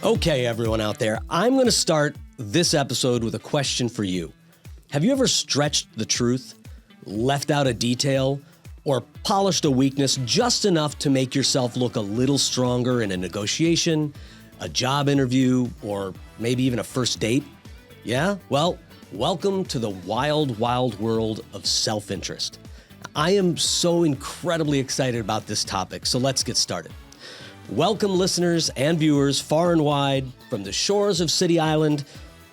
Okay, everyone out there, I'm going to start this episode with a question for you. Have you ever stretched the truth, left out a detail, or polished a weakness just enough to make yourself look a little stronger in a negotiation, a job interview, or maybe even a first date? Yeah? Well, welcome to the wild, wild world of self-interest. I am so incredibly excited about this topic, so let's get started. Welcome listeners and viewers far and wide, from the shores of City Island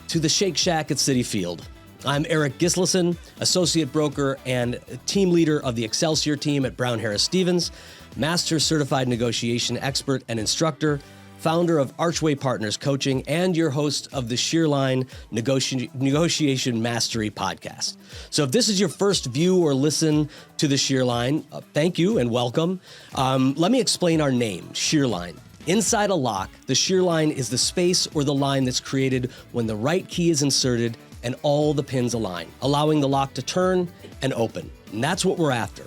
to the Shake Shack at Citi Field. I'm Eirik Gislason, associate broker and team leader of the Excelsior team at Brown Harris Stevens, master certified negotiation expert and instructor, founder of Archway Partners Coaching, and your host of the Shear Line Negotiation Mastery podcast. So if this is your first view or listen to the Shear Line, thank you and welcome. Let me explain our name, Shear Line. Inside a lock, the shear line is the space or the line that's created when the right key is inserted and all the pins align, allowing the lock to turn and open. And that's what we're after.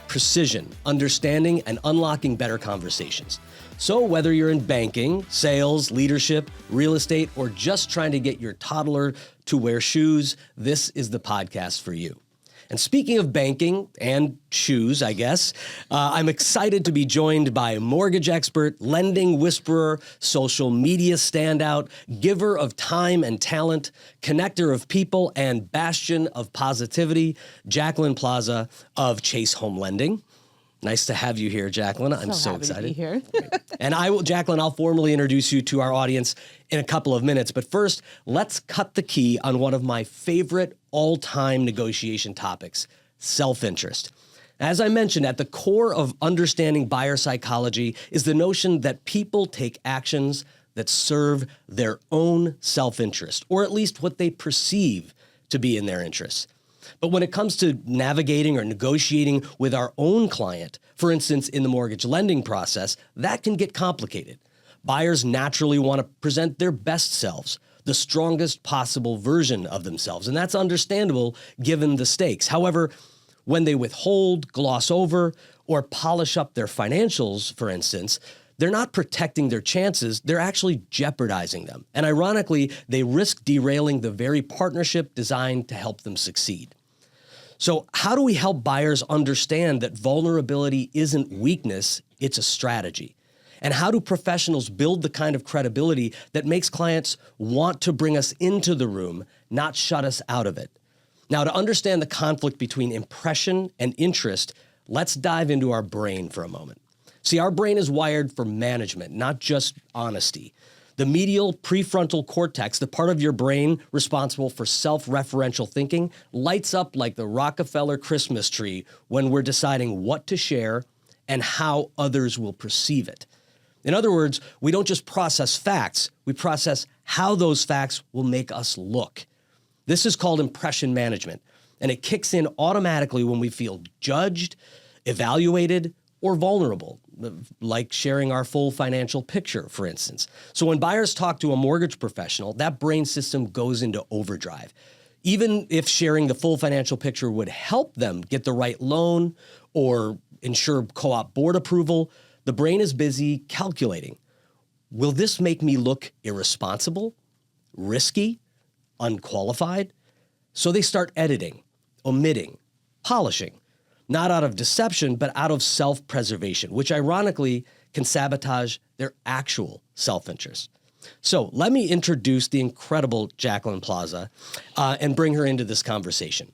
Precision, understanding, and unlocking better conversations. So whether you're in banking, sales, leadership, real estate, or just trying to get your toddler to wear shoes, this is the podcast for you. And speaking of banking and shoes, I guess, I'm excited to be joined by mortgage expert, lending whisperer, social media standout, giver of time and talent, connector of people, and bastion of positivity, Jacqueline Plaza of Chase Home Lending. Nice to have you here, Jacqueline. I'm so excited. To be here. And Jacqueline, I'll formally introduce you to our audience in a couple of minutes. But first, let's cut the key on one of my favorite all-time negotiation topics, self-interest. As I mentioned, at the core of understanding buyer psychology is the notion that people take actions that serve their own self-interest, or at least what they perceive to be in their interests. But when it comes to navigating or negotiating with our own client, for instance, in the mortgage lending process, that can get complicated. Buyers naturally want to present their best selves, the strongest possible version of themselves, and that's understandable given the stakes. However, when they withhold, gloss over, or polish up their financials, for instance, they're not protecting their chances, they're actually jeopardizing them. And ironically, they risk derailing the very partnership designed to help them succeed. So how do we help buyers understand that vulnerability isn't weakness, it's a strategy? And how do professionals build the kind of credibility that makes clients want to bring us into the room, not shut us out of it? Now, to understand the conflict between impression and interest, let's dive into our brain for a moment. See, our brain is wired for management, not just honesty. The medial prefrontal cortex, the part of your brain responsible for self-referential thinking, lights up like the Rockefeller Christmas tree when we're deciding what to share and how others will perceive it. In other words, we don't just process facts, we process how those facts will make us look. This is called impression management, and it kicks in automatically when we feel judged, evaluated, or vulnerable, like sharing our full financial picture, for instance. So when buyers talk to a mortgage professional, that brain system goes into overdrive. Even if sharing the full financial picture would help them get the right loan or ensure co-op board approval, the brain is busy calculating. Will this make me look irresponsible, risky, unqualified? So they start editing, omitting, polishing. Not out of deception, but out of self-preservation, which ironically can sabotage their actual self-interest. So let me introduce the incredible Jacqueline Plaza and bring her into this conversation.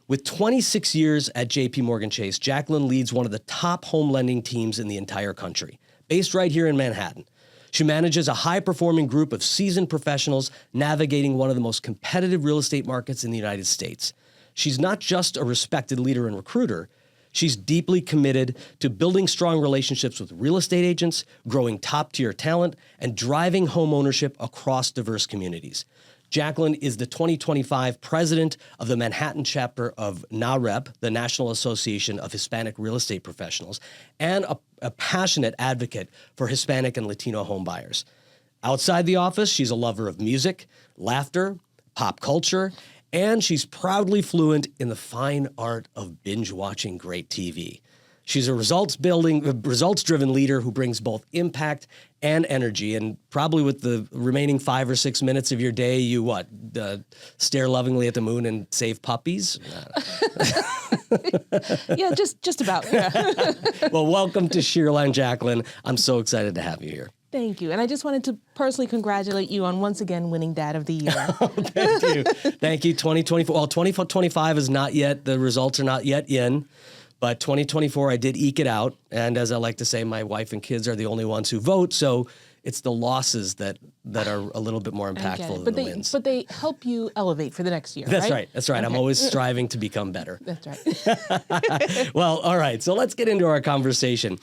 With 26 years at JP Morgan Chase, Jacqueline leads one of the top home lending teams in the entire country, based right here in Manhattan. She manages a high-performing group of seasoned professionals navigating one of the most competitive real estate markets in the United States. She's not just a respected leader and recruiter. She's deeply committed to building strong relationships with real estate agents, growing top-tier talent, and driving home ownership across diverse communities. Jacqueline is the 2025 president of the Manhattan chapter of NAHREP, the National Association of Hispanic Real Estate Professionals, and a passionate advocate for Hispanic and Latino home buyers. Outside the office, she's a lover of music, laughter, pop culture, and she's proudly fluent in the fine art of binge-watching great TV. She's a results-driven leader who brings both impact and energy. And probably with the remaining 5 or 6 minutes of your day, you stare lovingly at the moon and save puppies? Yeah, just about. Yeah. Well, welcome to Shear Line, Jacqueline. I'm so excited to have you here. Thank you. And I just wanted to personally congratulate you on once again winning Dad of the Year. Thank you. Thank you. 2024. Well, 2025 is not yet, the results are not yet in, but 2024, I did eke it out. And as I like to say, my wife and kids are the only ones who vote. So it's the losses that are a little bit more impactful than the wins. But they help you elevate for the next year, That's right? right. That's right. Okay. I'm always striving to become better. That's right. Well, all right. So let's get into our conversation.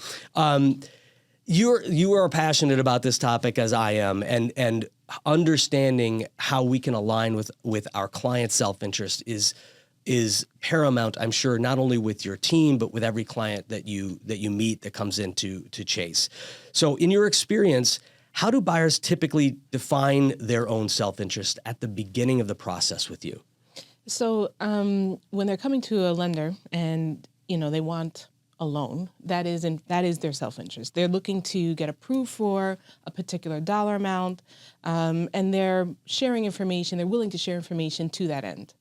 You are passionate about this topic as I am, and understanding how we can align with our client's self-interest is paramount, I'm sure, not only with your team, but with every client that you meet that comes in to Chase. So in your experience, how do buyers typically define their own self-interest at the beginning of the process with you? So when they're coming to a lender and they want a loan, that is their self-interest. They're looking to get approved for a particular dollar amount, and they're sharing information. They're willing to share information to that end.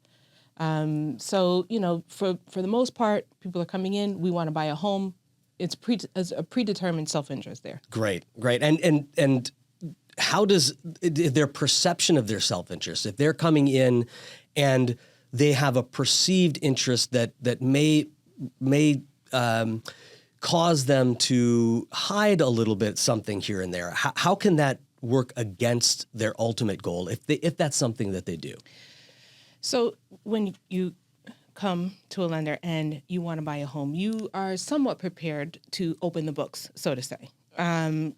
So for the most part, people are coming in. We want to buy a home. It's a predetermined self-interest there. Great. And how does their perception of their self-interest, if they're coming in and they have a perceived interest that may cause them to hide a little bit something here and there, how can that work against their ultimate goal if that's something that they do? So when you come to a lender and you want to buy a home, you are somewhat prepared to open the books, so to say.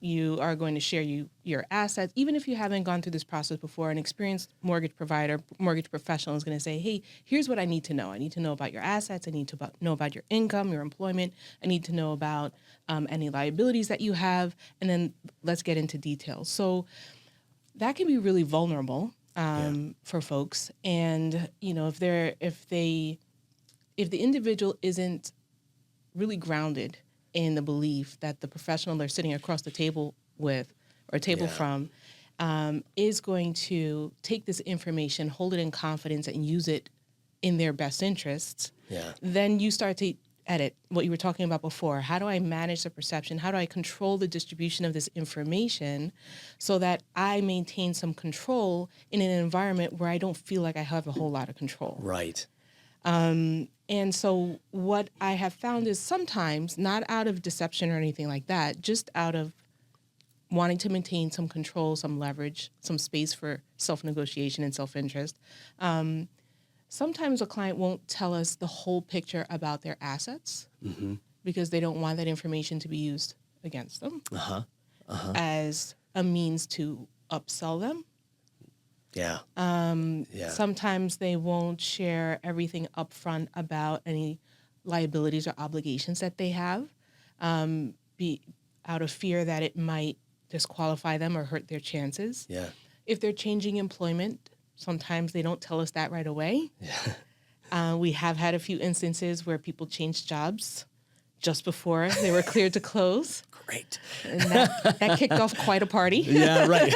You are going to share your assets. Even if you haven't gone through this process before, an experienced mortgage provider, mortgage professional is going to say, hey, here's what I need to know. I need to know about your assets. I need to know about your income, your employment. I need to know about any liabilities that you have. And then let's get into details. So that can be really vulnerable for folks. And, if the individual isn't really grounded in the belief that the professional they're sitting across the table with or from is going to take this information, hold it in confidence, and use it in their best interests, then you start to edit what you were talking about before. How do I manage the perception? How do I control the distribution of this information so that I maintain some control in an environment where I don't feel like I have a whole lot of control? Right. And so what I have found is sometimes, not out of deception or anything like that, just out of wanting to maintain some control, some leverage, some space for self-negotiation and self-interest, sometimes a client won't tell us the whole picture about their assets because they don't want that information to be used against them as a means to upsell them. Yeah. Sometimes they won't share everything up front about any liabilities or obligations that they have, be out of fear that it might disqualify them or hurt their chances. Yeah. If they're changing employment, sometimes they don't tell us that right away. Yeah. We have had a few instances where people changed jobs just before they were cleared to close. Great. And that kicked off quite a party. Yeah, right.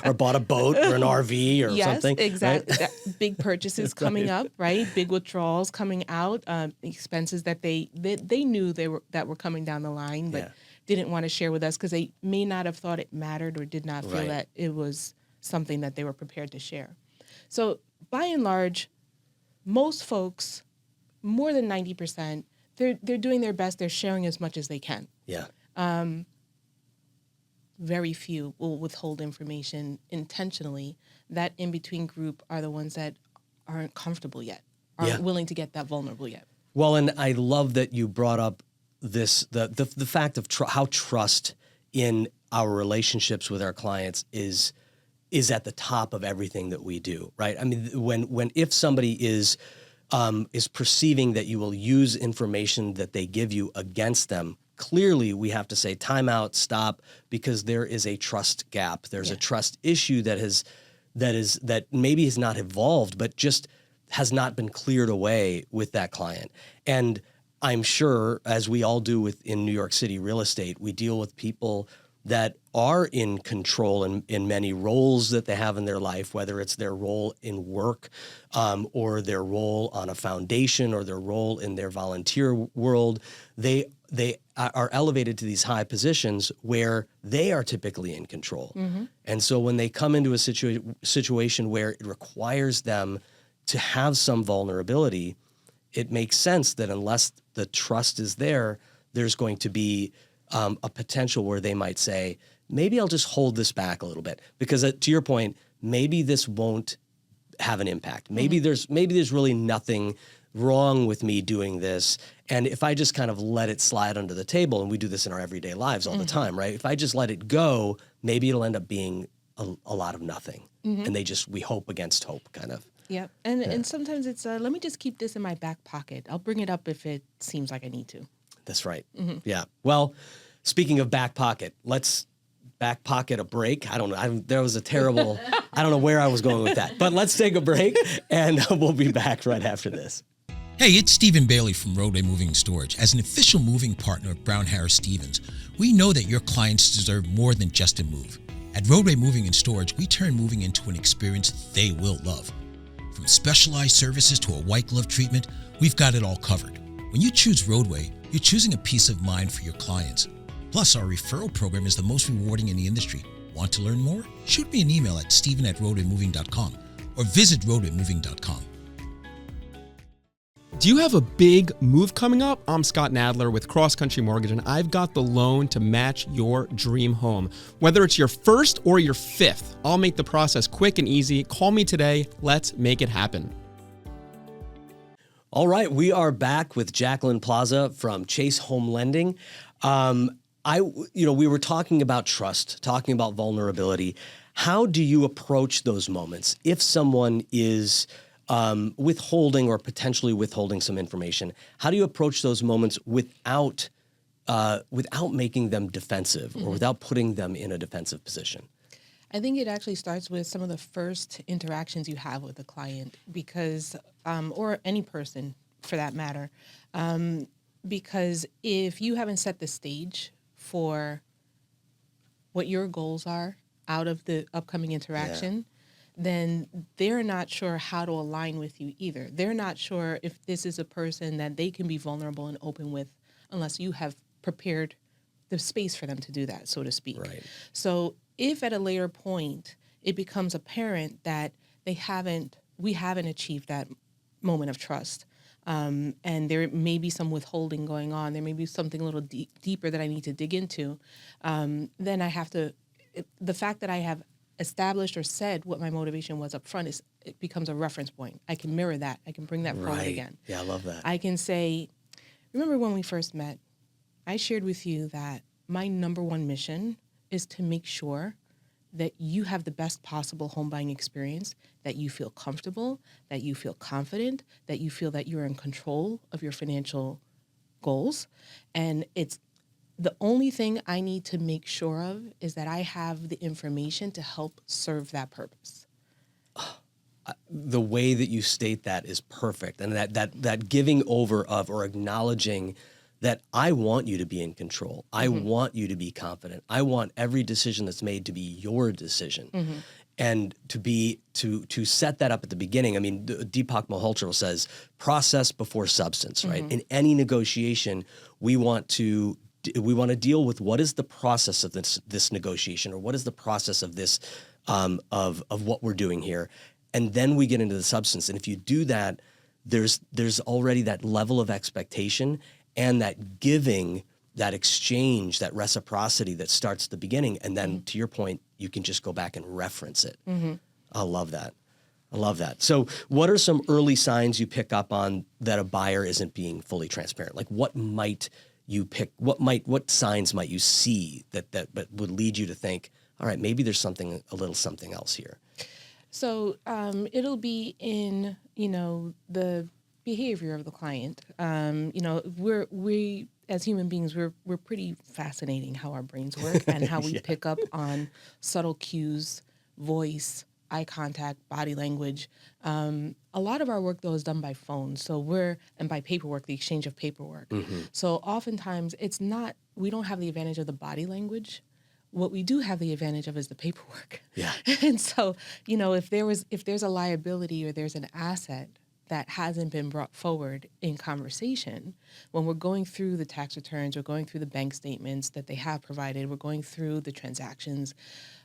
Or bought a boat or an RV or something. Yes, exactly. Right? Big purchases coming up, right? Big withdrawals coming out, expenses that they knew that were coming down the line, but didn't want to share with us because they may not have thought it mattered or did not feel that it was something that they were prepared to share. So by and large, most folks, more than 90%, they're doing their best. They're sharing as much as they can. Yeah. Very few will withhold information intentionally. That in-between group are the ones that aren't comfortable yet, aren't willing to get that vulnerable yet. Well, and I love that you brought up this, the fact of how trust in our relationships with our clients is at the top of everything that we do, right? I mean, if somebody is perceiving that you will use information that they give you against them, clearly we have to say time out, stop, because there is a trust gap. There's a trust issue that maybe has not evolved, but just has not been cleared away with that client. And I'm sure, as we all do in New York City real estate, we deal with people that are in control in many roles that they have in their life, whether it's their role in work or their role on a foundation or their role in their volunteer world. They are elevated to these high positions where they are typically in control. Mm-hmm. And so when they come into a situation where it requires them to have some vulnerability, it makes sense that unless the trust is there, there's going to be a potential where they might say, maybe I'll just hold this back a little bit, because to your point, maybe this won't have an impact. Maybe there's really nothing wrong with me doing this. And if I just kind of let it slide under the table, and we do this in our everyday lives all the time, right? If I just let it go, maybe it'll end up being a lot of nothing. And we hope against hope kind of. Yep. And sometimes it's, let me just keep this in my back pocket. I'll bring it up if it seems like I need to. That's right. Yeah. Well, speaking of back pocket, let's back pocket a break. I don't know. There was a terrible, I don't know where I was going with that, but let's take a break and we'll be back right after this. Hey, it's Stephen Bailey from Roadway Moving and Storage. As an official moving partner of Brown Harris Stevens, we know that your clients deserve more than just a move. At Roadway Moving and Storage, we turn moving into an experience they will love. From specialized services to a white glove treatment, we've got it all covered. When you choose Roadway, you're choosing a peace of mind for your clients. Plus, our referral program is the most rewarding in the industry. Want to learn more? Shoot me an email at steven@roadwaymoving.com or visit roadwaymoving.com. Do you have a big move coming up? I'm Scott Nadler with Cross Country Mortgage, and I've got the loan to match your dream home. Whether it's your first or your fifth, I'll make the process quick and easy. Call me today. Let's make it happen. All right, we are back with Jacqueline Plaza from Chase Home Lending. We were talking about trust, talking about vulnerability. How do you approach those moments if someone is withholding or potentially withholding some information? How do you approach those moments without making them defensive or without putting them in a defensive position? I think it actually starts with some of the first interactions you have with a client, because, or any person for that matter, because if you haven't set the stage for what your goals are out of the upcoming interaction, then they're not sure how to align with you either. They're not sure if this is a person that they can be vulnerable and open with unless you have prepared the space for them to do that, so to speak. Right. So if at a later point it becomes apparent that we haven't achieved that moment of trust, and there may be some withholding going on, there may be something a little deeper that I need to dig into, then I have to, the fact that I have established or said what my motivation was up front, it becomes a reference point. I can mirror that. I can bring that forward again. Yeah, I love that. I can say, remember when we first met, I shared with you that my number one mission is to make sure that you have the best possible home buying experience, that you feel comfortable, that you feel confident, that you feel that you're in control of your financial goals. And it's the only thing I need to make sure of is that I have the information to help serve that purpose. The way that you state that is perfect. And that giving over of or acknowledging that I want you to be in control. I want you to be confident. I want every decision that's made to be your decision. And to set that up at the beginning. I mean, Deepak Malhotra says process before substance, right? In any negotiation, we want to deal with what is the process of this negotiation, or what is the process of this of what we're doing here, and then we get into the substance. And if you do that, there's already that level of expectation and that giving, that exchange, that reciprocity that starts at the beginning. And then to your point, you can just go back and reference it. I love that. I love that. So what are some early signs you pick up on that a buyer isn't being fully transparent? Like what might you pick? What signs might you see that would lead you to think, all right, maybe there's a little something else here? So it'll be in, the behavior of the client. We as human beings, we're pretty fascinating how our brains work and how we pick up on subtle cues, voice, eye contact, body language. A lot of our work, though, is done by phone. And by paperwork, the exchange of paperwork. So oftentimes we don't have the advantage of the body language. What we do have the advantage of is the paperwork. Yeah. And so, if there's a liability or there's an asset that hasn't been brought forward in conversation, when we're going through the tax returns, we're going through the bank statements that they have provided, we're going through the transactions,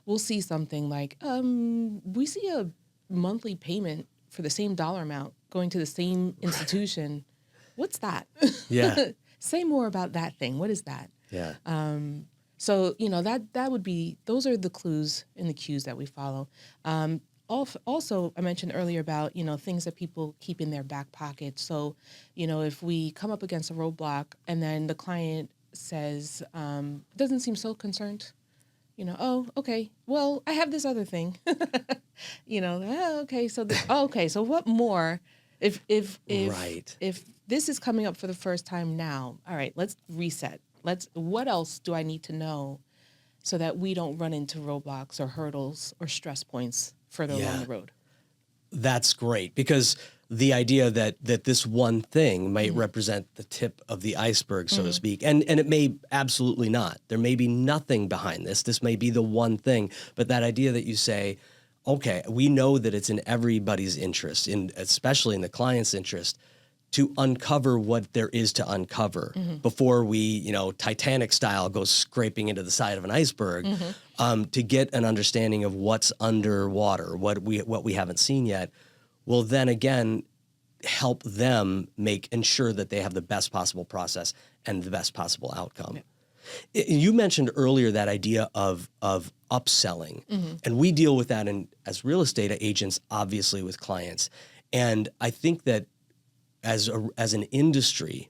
we'll see something like, we see a monthly payment for the same dollar amount going to the same institution. What's that? Yeah. Say more about that thing. What is that? Yeah. So, that would be, those are the clues and the cues that we follow. Also, I mentioned earlier about, things that people keep in their back pocket. So, if we come up against a roadblock and then the client says, doesn't seem so concerned, oh, okay, well, I have this other thing, okay, so what more? If this is coming up for the first time now, all right, let's reset. What else do I need to know so that we don't run into roadblocks or hurdles or stress points further along the road? That's great, because the idea that this one thing might represent the tip of the iceberg, so to speak, and it may absolutely not. There may be nothing behind this. This may be the one thing, but that idea that you say, okay, we know that it's in everybody's interest, especially in the client's interest, to uncover what there is to uncover before we, Titanic style, go scraping into the side of an iceberg, to get an understanding of what's underwater, what we haven't seen yet, will then again help them ensure that they have the best possible process and the best possible outcome. Yeah. You mentioned earlier that idea of upselling, and we deal with that as real estate agents, obviously with clients, and I think that as an industry,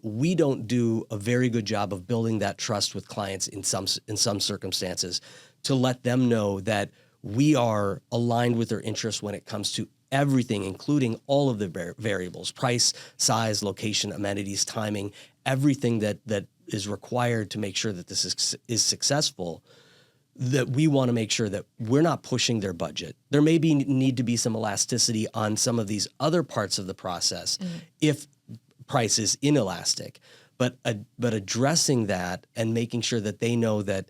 we don't do a very good job of building that trust with clients in some circumstances, to let them know that we are aligned with their interests when it comes to everything, including all of the variables: price, size, location, amenities, timing, everything that is required to make sure that this is successful. That we want to make sure that we're not pushing their budget. There may need to be some elasticity on some of these other parts of the process if price is inelastic, but addressing that and making sure that they know that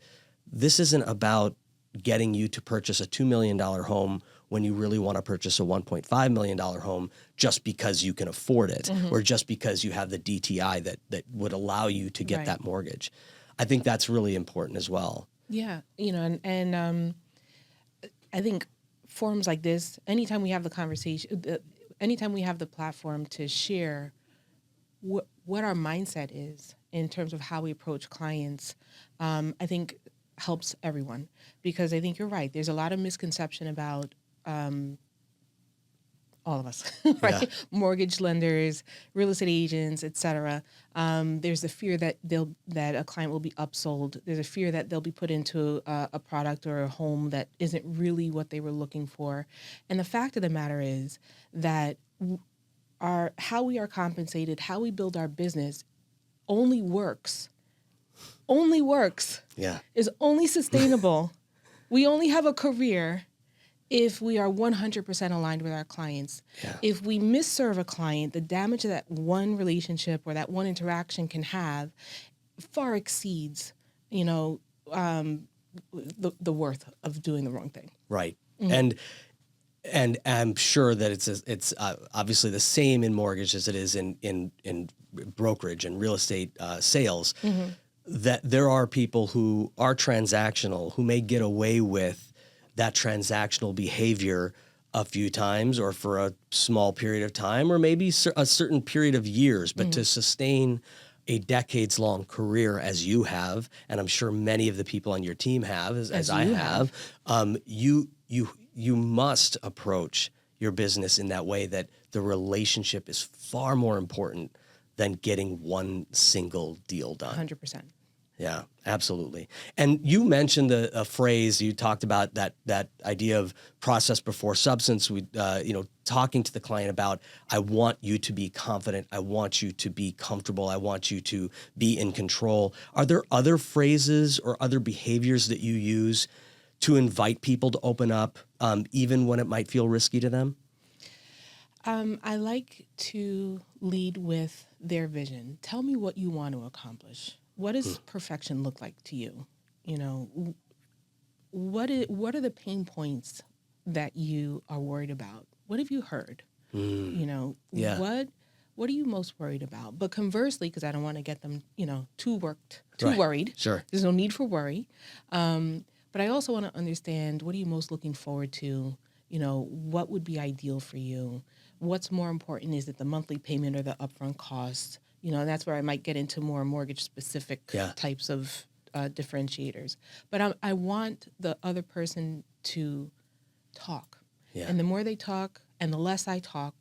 this isn't about getting you to purchase a $2 million home when you really want to purchase a $1.5 million home just because you can afford it, or just because you have the DTI that would allow you to get that mortgage. I think that's really important as well. Yeah, and I think forums like this, anytime we have the conversation, anytime we have the platform to share what our mindset is in terms of how we approach clients, I think helps everyone, because I think you're right. There's a lot of misconception about all of us, right? Yeah. Mortgage lenders, real estate agents, et cetera. There's the fear that a client will be upsold. There's a fear that they'll be put into a product or a home that isn't really what they were looking for. And the fact of the matter is that how we are compensated, how we build our business only works, Yeah. is only sustainable. We only have a career if we are 100% aligned with our clients. Yeah. If we misserve a client, the damage that one relationship or that one interaction can have far exceeds, the worth of doing the wrong thing. Right. And I'm sure that it's obviously the same in mortgage as it is in brokerage and real estate sales, that there are people who are transactional, who may get away with that transactional behavior a few times or for a small period of time, or maybe a certain period of years, but to sustain a decades-long career as you have, and I'm sure many of the people on your team have, as I have, you must approach your business in that way, that the relationship is far more important than getting one single deal done. 100%. Yeah, absolutely. And you mentioned a phrase, you talked about that idea of process before substance. We, talking to the client about, I want you to be confident. I want you to be comfortable. I want you to be in control. Are there other phrases or other behaviors that you use to invite people to open up, even when it might feel risky to them? I like to lead with their vision. Tell me what you want to accomplish. What does perfection look like to you? You know, what are the pain points that you are worried about? What have you heard? You know, what are you most worried about? But conversely, because I don't want to get them, you know, too worried. Sure. There's no need for worry. But I also want to understand, what are you most looking forward to? You know, what would be ideal for you? What's more important? Is it the monthly payment or the upfront cost? You know, that's where I might get into more mortgage-specific types of differentiators. But I want the other person to talk. Yeah. And the more they talk and the less I talk,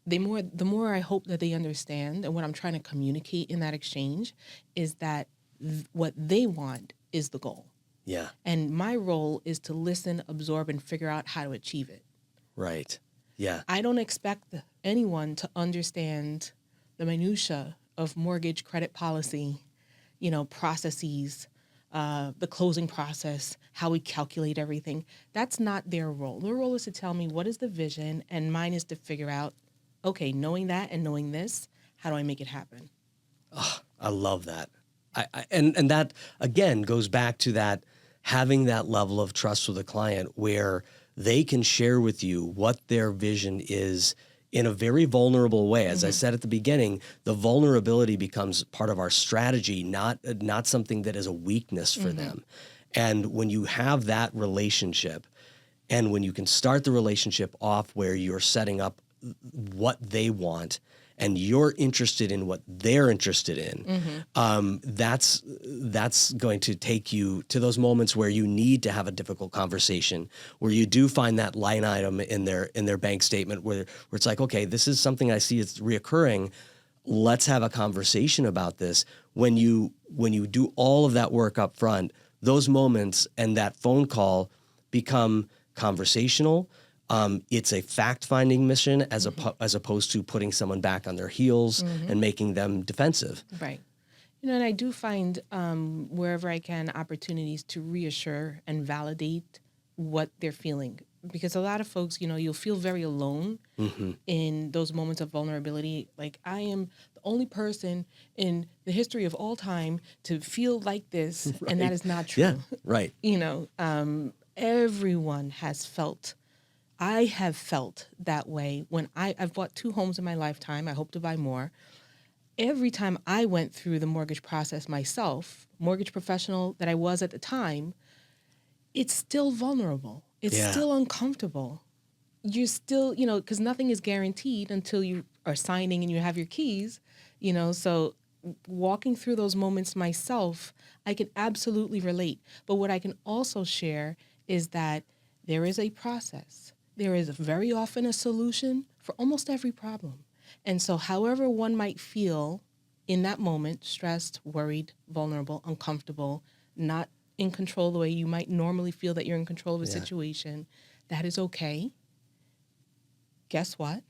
the more I hope that they understand. And what I'm trying to communicate in that exchange is that what they want is the goal. Yeah. And my role is to listen, absorb, and figure out how to achieve it. Right. Yeah. I don't expect anyone to understand the minutia of mortgage credit policy, you know, processes, the closing process, how we calculate everything. That's not their role. Their role is to tell me what is the vision, and mine is to figure out, okay, knowing that and knowing this, how do I make it happen? Oh, I love that. And that, again, goes back to that, having that level of trust with a client where they can share with you what their vision is in a very vulnerable way. As I said at the beginning, the vulnerability becomes part of our strategy, not something that is a weakness for them. And when you have that relationship, and when you can start the relationship off where you're setting up what they want and you're interested in what they're interested in, that's going to take you to those moments where you need to have a difficult conversation, where you do find that line item in their bank statement where it's like, okay, this is something I see it's reoccurring. Let's have a conversation about this. When you do all of that work up front, those moments and that phone call become conversational. It's a fact-finding mission as opposed to putting someone back on their heels and making them defensive. Right. You know, and I do find wherever I can opportunities to reassure and validate what they're feeling. Because a lot of folks, you know, you'll feel very alone in those moments of vulnerability. Like, I am the only person in the history of all time to feel like this, and that is not true. Yeah, right. You know, everyone has felt. I have felt that way when I've bought 2 homes in my lifetime. I hope to buy more. Every time I went through the mortgage process myself, mortgage professional that I was at the time, it's still vulnerable. It's still uncomfortable. You're still, you know, because nothing is guaranteed until you are signing and you have your keys, you know. So walking through those moments myself, I can absolutely relate. But what I can also share is that there is a process. There is very often a solution for almost every problem. And so however one might feel in that moment, stressed, worried, vulnerable, uncomfortable, not in control the way you might normally feel that you're in control of a situation, that is okay. Guess what?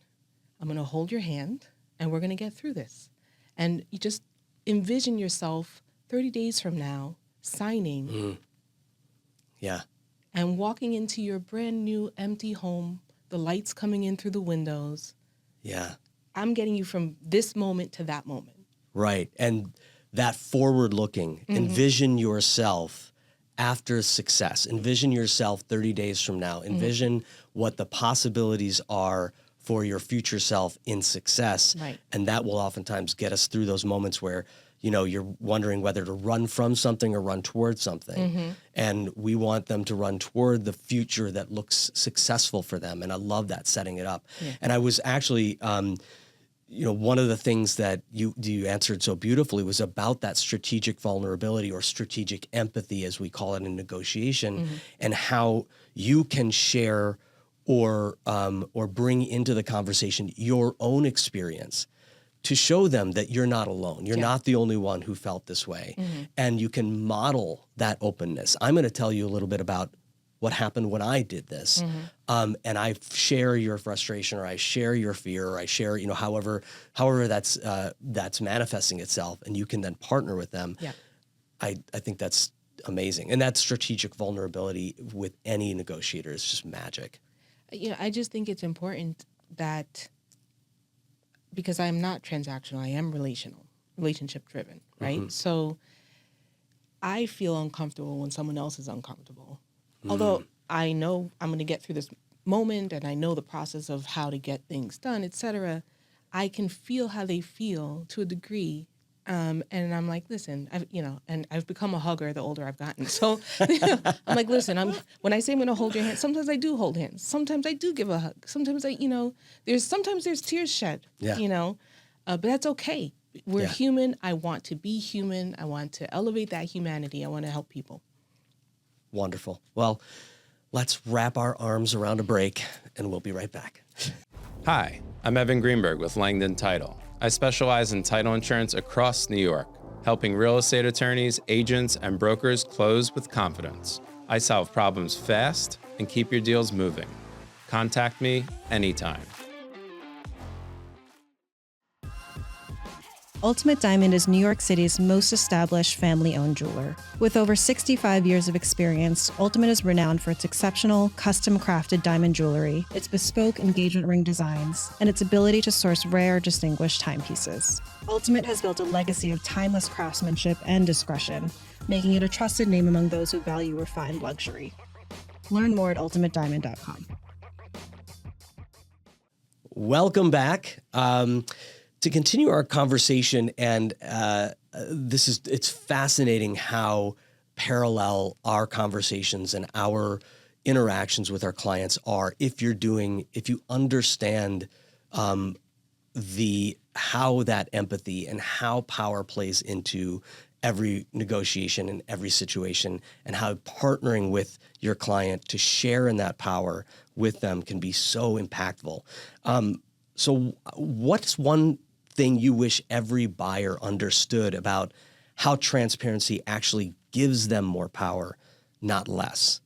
I'm going to hold your hand and we're going to get through this. And you just envision yourself 30 days from now signing. Yeah. And walking into your brand new empty home, the lights coming in through the windows. Yeah. I'm getting you from this moment to that moment. Right. And that forward looking, envision yourself after success. Envision yourself 30 days from now. Envision what the possibilities are for your future self in success. Right. And that will oftentimes get us through those moments where, you know, you're wondering whether to run from something or run towards something. And we want them to run toward the future that looks successful for them. And I love that, setting it up. Yeah. And I was actually, you know, one of the things that you answered so beautifully was about that strategic vulnerability, or strategic empathy, as we call it in negotiation, and how you can share or bring into the conversation your own experience to show them that you're not alone. You're not the only one who felt this way. And you can model that openness. I'm going to tell you a little bit about what happened when I did this. And I share your frustration, or I share your fear, or I share, you know, however that's manifesting itself, and you can then partner with them. Yeah. I think that's amazing. And that strategic vulnerability with any negotiator is just magic. I just think it's important that, because I'm not transactional, I am relationship driven, right? So I feel uncomfortable when someone else is uncomfortable. Although I know I'm going to get through this moment and I know the process of how to get things done, etc., I can feel how they feel to a degree. And I'm like, listen, and I've become a hugger the older I've gotten. So I'm like, listen, when I say I'm going to hold your hand, sometimes I do hold hands. Sometimes I do give a hug. Sometimes there's tears shed, but that's okay. We're human. I want to be human. I want to elevate that humanity. I want to help people. Wonderful. Well, let's wrap our arms around a break and we'll be right back. Hi, I'm Evan Greenberg with Langdon Title. I specialize in title insurance across New York, helping real estate attorneys, agents, and brokers close with confidence. I solve problems fast and keep your deals moving. Contact me anytime. Ultimate Diamond is New York City's most established family-owned jeweler. With over 65 years of experience, Ultimate is renowned for its exceptional, custom-crafted diamond jewelry, its bespoke engagement ring designs, and its ability to source rare, distinguished timepieces. Ultimate has built a legacy of timeless craftsmanship and discretion, making it a trusted name among those who value refined luxury. Learn more at ultimatediamond.com. Welcome back. To continue our conversation, and it's fascinating how parallel our conversations and our interactions with our clients are if you understand how that empathy and how power plays into every negotiation and every situation, and how partnering with your client to share in that power with them can be so impactful. So what's one thing you wish every buyer understood about how transparency actually gives them more power, not less?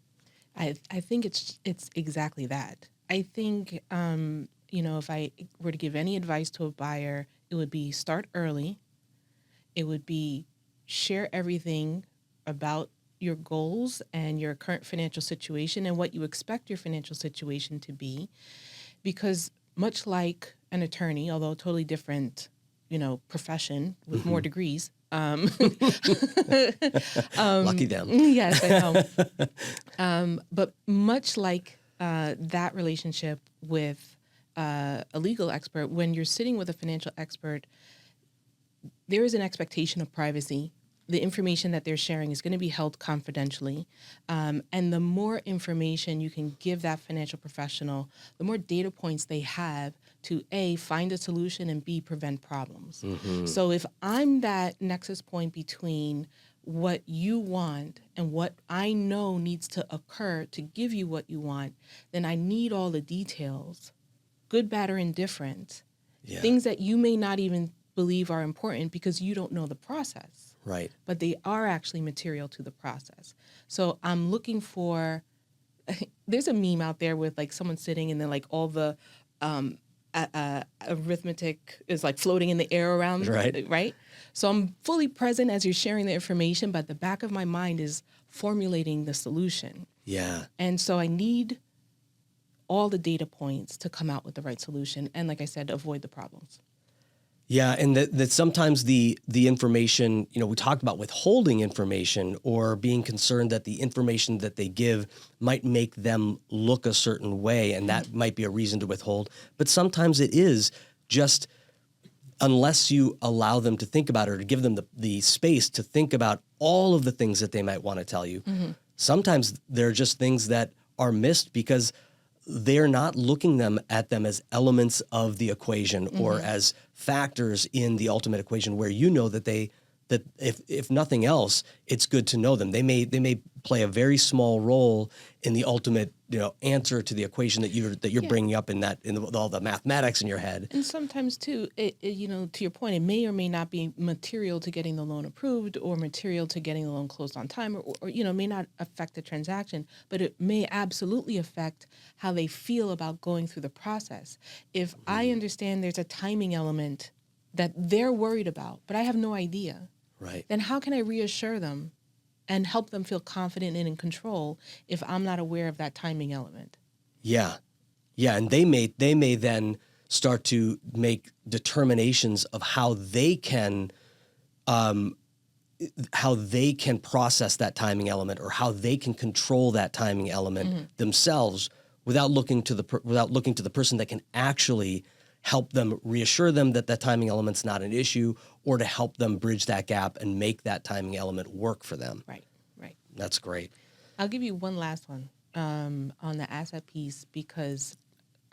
I think it's exactly that. I think, if I were to give any advice to a buyer, it would be start early. It would be share everything about your goals and your current financial situation and what you expect your financial situation to be. Because much like an attorney, although totally different, profession with more degrees. Lucky them. Yes, I know. But much like that relationship with a legal expert, when you're sitting with a financial expert, there is an expectation of privacy. The information that they're sharing is going to be held confidentially. And the more information you can give that financial professional, the more data points they have to A, find a solution, and B, prevent problems. So if I'm that nexus point between what you want and what I know needs to occur to give you what you want, then I need all the details, good, bad, or indifferent, things that you may not even believe are important because you don't know the process. Right. But they are actually material to the process. So I'm looking for, there's a meme out there with like someone sitting and then like all the arithmetic is like floating in the air around. Right. So I'm fully present as you're sharing the information, but the back of my mind is formulating the solution. Yeah. And so I need all the data points to come out with the right solution. And like I said, avoid the problems. Yeah, and that sometimes the information, we talked about withholding information or being concerned that the information that they give might make them look a certain way, and that might be a reason to withhold. But sometimes it is just, unless you allow them to think about it or to give them the space to think about all of the things that they might want to tell you, sometimes they're just things that are missed because they're not looking at them as elements of the equation or as factors in the ultimate equation where that if nothing else, it's good to know them. They may play a very small role in the ultimate answer to the equation that you're bringing up in all the mathematics in your head. And sometimes too, to your point, it may or may not be material to getting the loan approved or material to getting the loan closed on time, or may not affect the transaction, but it may absolutely affect how they feel about going through the process. If I understand there's a timing element that they're worried about, but I have no idea. Right. Then how can I reassure them and help them feel confident and in control if I'm not aware of that timing element. Yeah. Yeah. And they may then start to make determinations of how they can process that timing element, or how they can control that timing element themselves without looking to the person that can actually help them, reassure them that that timing element's not an issue, or to help them bridge that gap and make that timing element work for them. Right. That's great. I'll give you one last one on the asset piece, because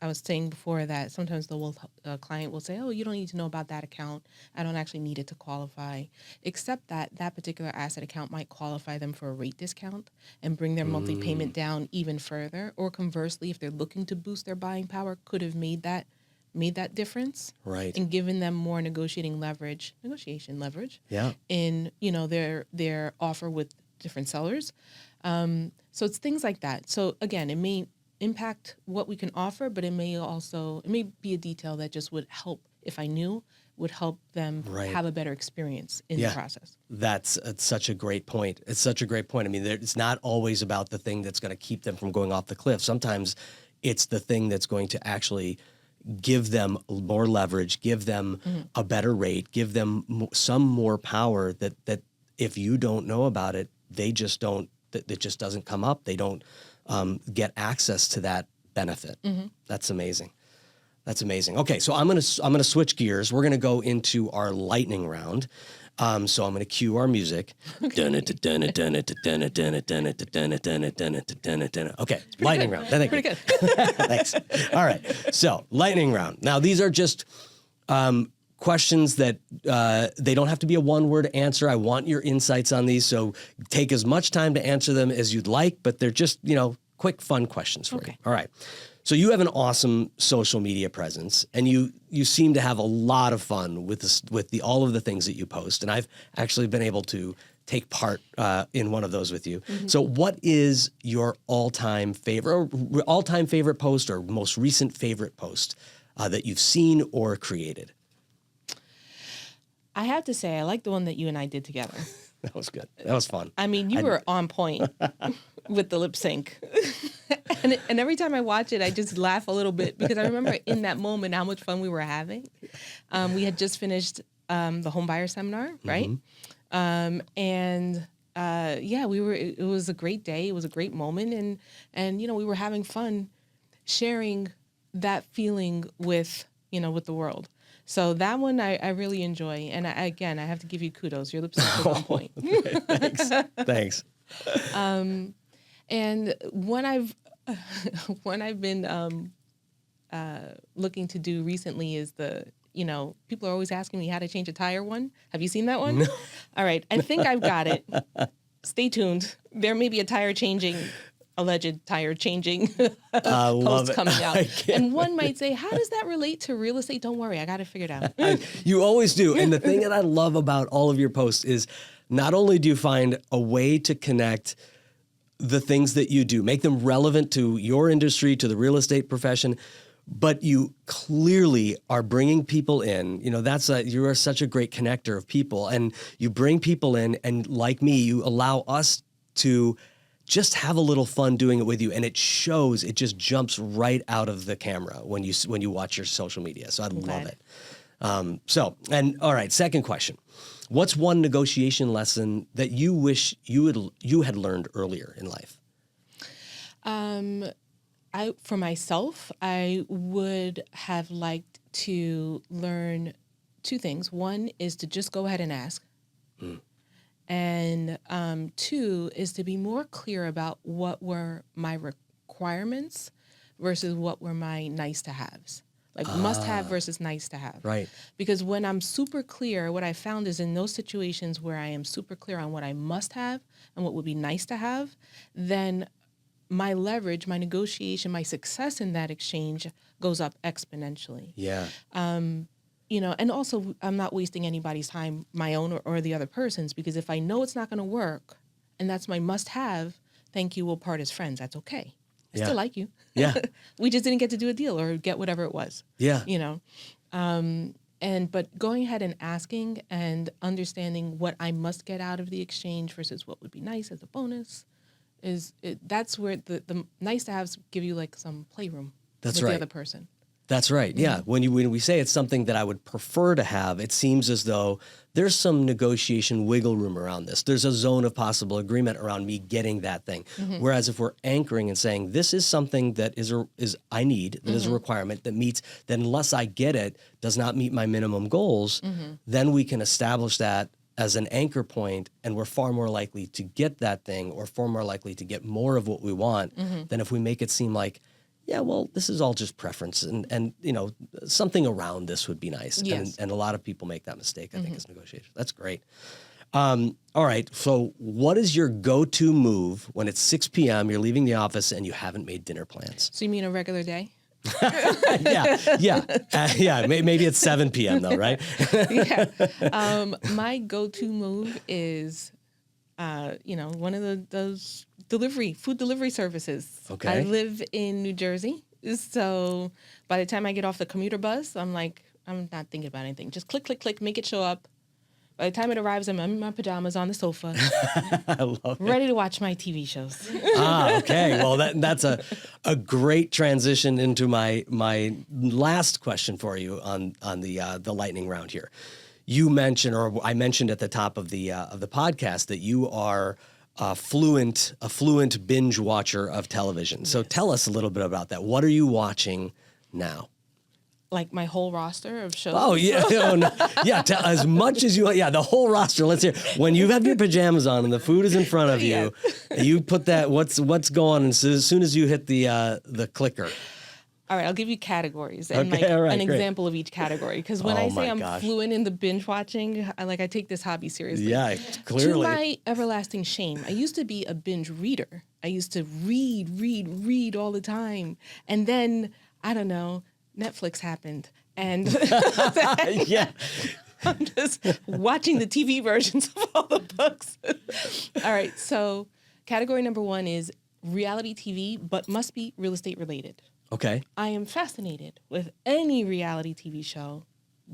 I was saying before that sometimes the client will say, oh, you don't need to know about that account. I don't actually need it to qualify, except that particular asset account might qualify them for a rate discount and bring their monthly payment down even further. Or conversely, if they're looking to boost their buying power, could have made that difference. Right. And given them more negotiation leverage Yeah. in, their offer with different sellers. So it's things like that. So again, it may impact what we can offer, but it may be a detail that just would help, if I knew, would help them have a better experience in the process. It's such a great point. It's such a great point. I mean, it's not always about the thing that's going to keep them from going off the cliff. Sometimes it's the thing that's going to actually give them more leverage, give them a better rate, give them some more power that if you don't know about it, they just don't, it just doesn't come up. They don't get access to that benefit. That's amazing. That's amazing. Okay, so I'm gonna switch gears. We're gonna go into our lightning round. So I'm gonna cue our music. Okay, lightning round. Pretty good. Thanks. All right. So lightning round. Now these are just questions that they don't have to be a one-word answer. I want your insights on these, so take as much time to answer them as you'd like, but they're just, quick, fun questions for you. All right. So you have an awesome social media presence, and you seem to have a lot of fun with all of the things that you post, and I've actually been able to take part in one of those with you. So what is your all-time favorite post or most recent favorite post that you've seen or created? I have to say, I like the one that you and I did together. That was good. That was fun. I mean, you were on point with the lip sync. and every time I watch it, I just laugh a little bit, because I remember in that moment how much fun we were having. We had just finished the home buyer seminar, right? It was a great day. It was a great moment. And we were having fun sharing that feeling with the world. So that one I really enjoy. And I have to give you kudos. Your lip sync was on point. Thanks. And one I've been looking to do recently is people are always asking me how to change a tire one. Have you seen that one? No. All right. I think I've got it. Stay tuned. There may be a alleged tire changing post coming out. And one might say, how does that relate to real estate? Don't worry, I got to figure it out. You always do. And the thing that I love about all of your posts is not only do you find a way to connect the things that you do, make them relevant to your industry, to the real estate profession, but you clearly are bringing people in. You are such a great connector of people, and you bring people in, and like me, you allow us to just have a little fun doing it with you, and it shows. It just jumps right out of the camera when you watch your social media. So I love it. All right, second question: what's one negotiation lesson that you wish you had learned earlier in life? For myself, I would have liked to learn two things. One is to just go ahead and ask. And two is to be more clear about what were my requirements versus what were my nice to haves. Like must have versus nice to have. Right. Because when I'm super clear, what I found is in those situations where I am super clear on what I must have and what would be nice to have, then my leverage, my negotiation, my success in that exchange goes up exponentially. Yeah. And also I'm not wasting anybody's time, my own or the other person's, because if I know it's not going to work and that's my must have, thank you, we'll part as friends. That's okay. I still like you. Yeah. We just didn't get to do a deal or get whatever it was. Yeah. But going ahead and asking and understanding what I must get out of the exchange versus what would be nice as a bonus that's where the nice to haves give you like some playroom That's with right. the other person. That's right. Yeah. When we say it's something that I would prefer to have, it seems as though there's some negotiation wiggle room around this. There's a zone of possible agreement around me getting that thing. Whereas if we're anchoring and saying this is something that is I need, that is a requirement that meets, that unless I get it, does not meet my minimum goals, then we can establish that as an anchor point, and we're far more likely to get that thing, or far more likely to get more of what we want than if we make it seem like, yeah, well, this is all just preference, and something around this would be nice. Yes. And a lot of people make that mistake, I think, as negotiators. That's great. All right, so what is your go-to move when it's 6 p.m., you're leaving the office, and you haven't made dinner plans? So you mean a regular day? Yeah. Maybe it's 7 p.m. though, right? Yeah. My go-to move is, one of those food delivery services. Okay. I live in New Jersey, so by the time I get off the commuter bus, I'm like, I'm not thinking about anything. Just click, click, click, make it show up. By the time it arrives, I'm in my pajamas on the sofa, I love it. ready to watch my TV shows. Okay. Well, that's a great transition into my last question for you on the lightning round here. You mentioned, or I mentioned at the top of the podcast, that you are a fluent binge watcher of television. So tell us a little bit about that. What are you watching now? Like my whole roster of shows. Oh yeah, yeah. As much as you, the whole roster. Let's hear. When you have your pajamas on and the food is in front of you, you put that. What's going on? And so as soon as you hit the clicker. All right, I'll give you categories and Okay, all right, an great. example of each category. Because when I say I'm gosh. fluent in the binge watching, I take this hobby seriously. Yeah, clearly. To my everlasting shame, I used to be a binge reader. I used to read all the time. And then, I don't know, Netflix happened. And Yeah. I'm just watching the TV versions of all the books. All right, so category number 1 is reality TV, but must be real estate related. Okay. I am fascinated with any reality TV show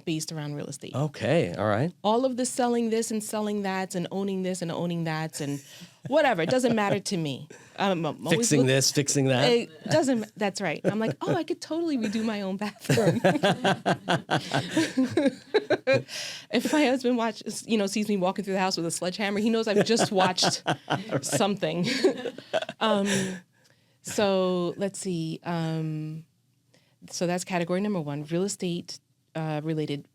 based around real estate. Okay. All right. All of the selling this and selling that and owning this and owning that and whatever. It doesn't matter to me. I'm always Fixing this, fixing that. It doesn't. That's right. I'm like, I could totally redo my own bathroom. If my husband sees me walking through the house with a sledgehammer, he knows I've just watched something. So let's see. So that's category number 1, real estate related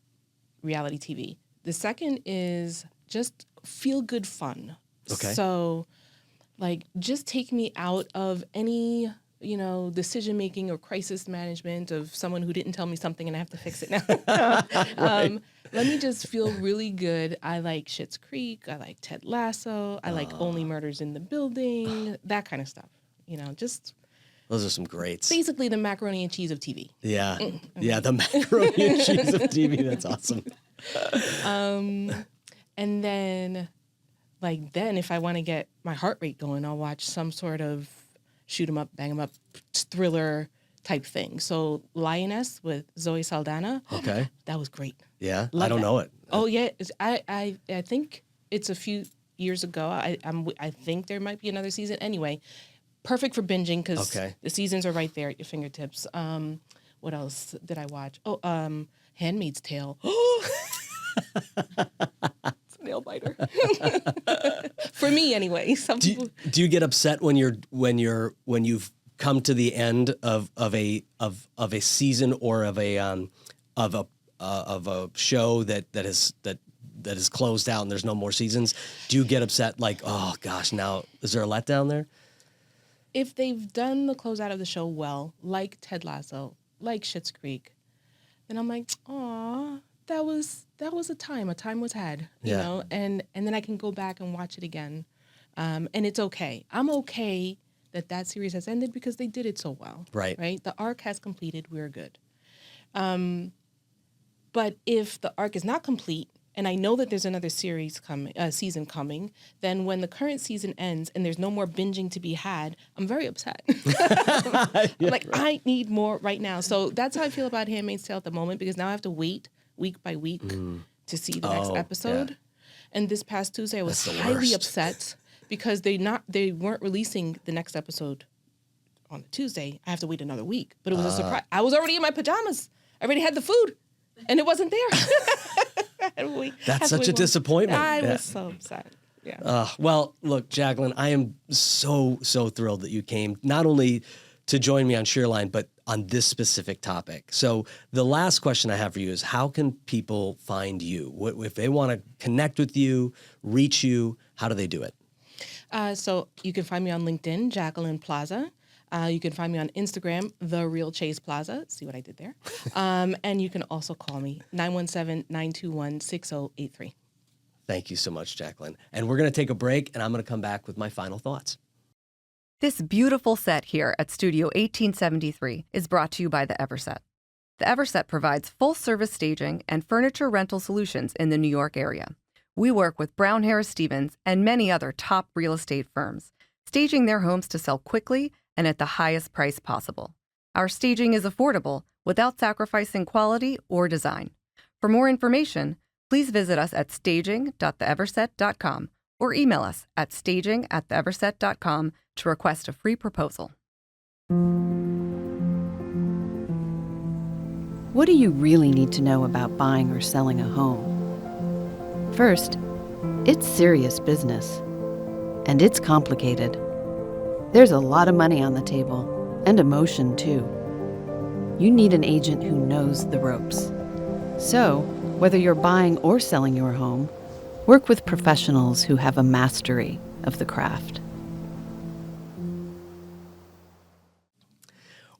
reality TV. The second is just feel good fun. Okay. So just take me out of any, decision making or crisis management of someone who didn't tell me something and I have to fix it now. Let me just feel really good. I like Schitt's Creek. I like Ted Lasso. I like Only Murders in the Building, that kind of stuff. Just Those are some greats. basically the macaroni and cheese of TV. Yeah. Yeah. The macaroni and cheese of TV. That's awesome. And then, if I want to get my heart rate going, I'll watch some sort of shoot 'em up, bang 'em up thriller type thing. So Lioness with Zoe Saldana. Okay. That was great. Yeah. Love I don't that. know it. Oh yeah, I think it's a few years ago. I think there might be another season. Anyway, perfect for binging because the seasons are right there at your fingertips. What else did I watch? Oh, Handmaid's Tale. It's a nail biter. For me, anyway. Some people. Do you get upset when you've come to the end of a season or of a show that is closed out and there's no more seasons? Do you get upset like, oh gosh, now is there a letdown there? If they've done the closeout of the show well, like Ted Lasso, like Schitt's Creek, then I'm like, aw, that was a time. A time was had, you know, and then I can go back and watch it again, and it's okay. I'm okay that series has ended because they did it so well. Right. Right. The arc has completed. We're good. But if the arc is not complete, and I know that there's another season coming, then when the current season ends and there's no more binging to be had, I'm very upset. I need more right now. So that's how I feel about Handmaid's Tale at the moment, because now I have to wait week by week to see the next Oh, episode. yeah. And this past Tuesday, I was That's the highly worst. upset because they weren't releasing the next episode on a Tuesday. I have to wait another week. But it was a surprise. I was already in my pajamas. I already had the food, and it wasn't there. I had to wait- That's had to such wait a one- disappointment. I Yeah. was so upset. Yeah. Well, look, Jacqueline, I am so thrilled that you came, not only to join me on Shear Line, but on this specific topic. So the last question I have for you is, how can people find you? If they want to connect with you, reach you, how do they do it? So you can find me on LinkedIn, Jacqueline Plaza. You can find me on Instagram, The Real Chase Plaza. See what I did there? And you can also call me, 917-921-6083. Thank you so much, Jacqueline. And we're going to take a break, and I'm going to come back with my final thoughts. This beautiful set here at Studio 1873 is brought to you by the Everset. The Everset provides full-service staging and furniture rental solutions in the New York area. We work with Brown Harris Stevens and many other top real estate firms, staging their homes to sell quickly and at the highest price possible. Our staging is affordable without sacrificing quality or design. For more information, please visit us at staging.theeverset.com or email us at staging@theeverset.com to request a free proposal. What do you really need to know about buying or selling a home? First, it's serious business. And it's complicated. There's a lot of money on the table, and emotion too. You need an agent who knows the ropes. So, whether you're buying or selling your home, work with professionals who have a mastery of the craft.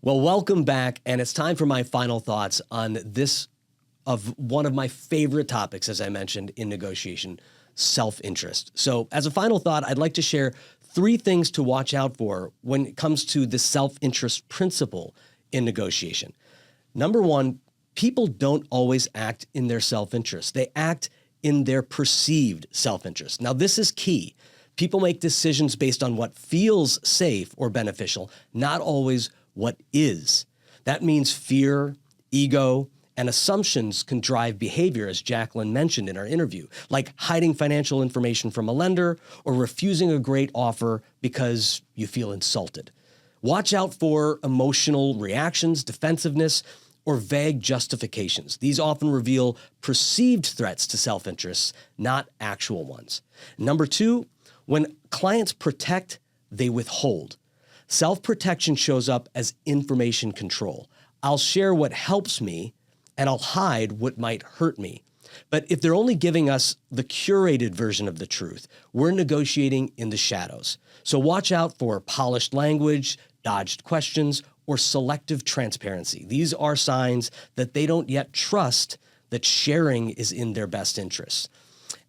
Well, welcome back, and it's time for my final thoughts on this of one of my favorite topics, as I mentioned, in negotiation, self-interest. So as a final thought, I'd like to share 3 things to watch out for when it comes to the self-interest principle in negotiation. Number 1, people don't always act in their self-interest. They act in their perceived self-interest. Now, this is key. People make decisions based on what feels safe or beneficial, not always what is. That means fear, ego, and assumptions can drive behavior, as Jacqueline mentioned in our interview, like hiding financial information from a lender or refusing a great offer because you feel insulted. Watch out for emotional reactions, defensiveness, or vague justifications. These often reveal perceived threats to self-interest, not actual ones. Number 2, when clients protect, they withhold. Self-protection shows up as information control. I'll share what helps me, and I'll hide what might hurt me. But if they're only giving us the curated version of the truth, we're negotiating in the shadows. So watch out for polished language, dodged questions, or selective transparency. These are signs that they don't yet trust that sharing is in their best interests.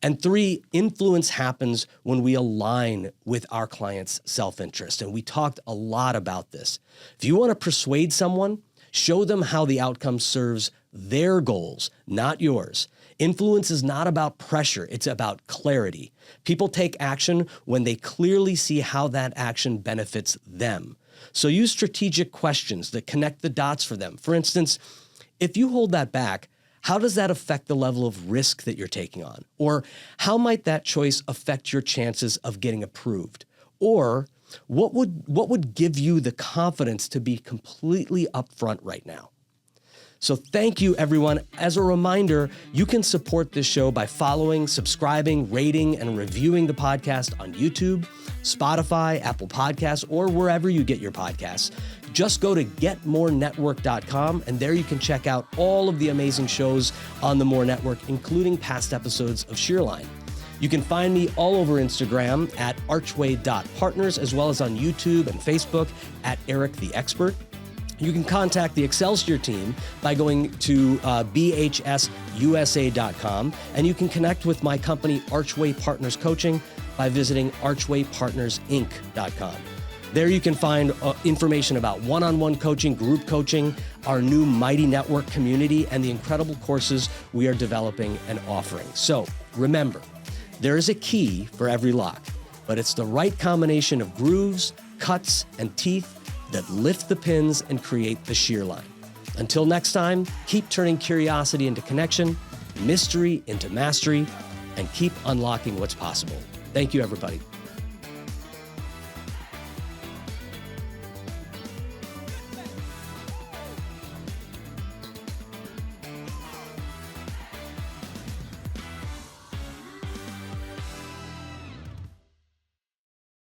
And 3, influence happens when we align with our client's self-interest. And we talked a lot about this. If you want to persuade someone, show them how the outcome serves their goals, not yours. Influence is not about pressure, it's about clarity. People take action when they clearly see how that action benefits them. So use strategic questions that connect the dots for them. For instance, if you hold that back, how does that affect the level of risk that you're taking on? Or how might that choice affect your chances of getting approved? Or what would give you the confidence to be completely upfront right now? So thank you, everyone. As a reminder, you can support this show by following, subscribing, rating, and reviewing the podcast on YouTube, Spotify, Apple Podcasts, or wherever you get your podcasts. Just go to getmorenetwork.com, and there you can check out all of the amazing shows on the More Network, including past episodes of Shear Line. You can find me all over Instagram at archway.partners, as well as on YouTube and Facebook at Eirik the Expert. You can contact the Excelsior team by going to bhsusa.com, and you can connect with my company, Archway Partners Coaching, by visiting archwaypartnersinc.com. There you can find information about one-on-one coaching, group coaching, our new Mighty Network community, and the incredible courses we are developing and offering. So remember, there is a key for every lock, but it's the right combination of grooves, cuts, and teeth that lift the pins and create the shear line. Until next time, keep turning curiosity into connection, mystery into mastery, and keep unlocking what's possible. Thank you, everybody.